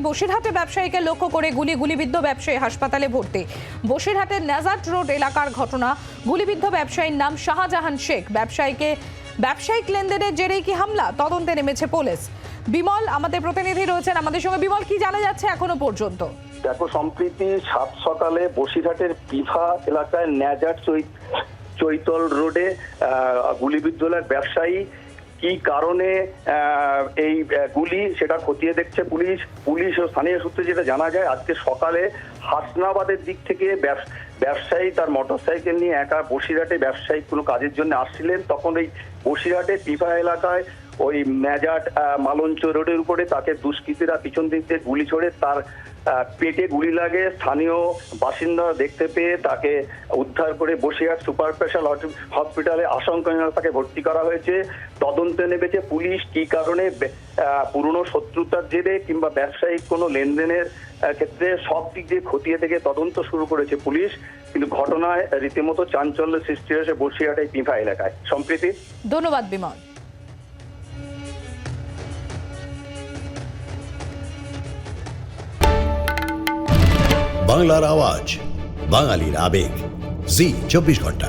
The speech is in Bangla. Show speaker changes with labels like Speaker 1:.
Speaker 1: বসিরহাটে ব্যবসায়ীকে লক্ষ্য করে গুলিবিদ্ধ ব্যবসায়ী হাসপাতালে ভর্তি। বসিরহাটের নাজাট রোড এলাকার ঘটনা। গুলিবিদ্ধ ব্যবসায়ীর নাম শাহজাহান শেখ। ব্যবসায়িক লেনদেনের জেরেই কি হামলা, তদন্তে নেমেছে পুলিশ। বিমল আমাদের প্রতিনিধি রয়েছেন আমাদের সঙ্গে। বিমল, কি জানা যাচ্ছে এখনো পর্যন্ত?
Speaker 2: দেখো, সম্প্রতি সাত সকালে বসিরহাটের পিফা এলাকায় নাজাট চৈতল রোডে গুলিবিদ্ধ ব্যবসায়ী। কি কারণে এই গুলি সেটা খতিয়ে দেখছে পুলিশ ও স্থানীয় সূত্রে যেটা জানা যায়, আজকে সকালে হাসনাবাদের দিক থেকে ব্যবসায়ী তার মোটরসাইকেল নিয়ে একা বসিরহাটে ব্যবসায়িক কোনো কাজের জন্য আসছিলেন। তখন এই বসিরহাটের পিফা এলাকায় ওই ম্যাজাট মালঞ্চ রোডের উপরে তাকে দুষ্কৃতীরা পিছন দিক দিয়ে গুলি ছোড়ে। তার পেটে গুলি লাগে। স্থানীয় বাসিন্দা দেখতে পেয়ে তাকে উদ্ধার করে বসিরহাট সুপার স্পেশাল হসপিটালে আশঙ্কাজনক তাকে ভর্তি করা হয়েছে। তদন্তে নেমেছে পুলিশ। কি কারণে, পুরনো শত্রুতার জেরে কিংবা ব্যবসায়িক কোনো লেনদেনের ক্ষেত্রে সব দিক দিয়ে খতিয়ে থেকে তদন্ত শুরু করেছে পুলিশ। কিন্তু ঘটনায় রীতিমতো চাঞ্চল্য সৃষ্টি হয়েছে বসিরহাটের পিফা এলাকায়। সম্প্রীতি,
Speaker 1: ধন্যবাদ বিমল।
Speaker 3: বাংলার আওয়াজ, বাঙালির আবেগ, জি 24 ঘন্টা।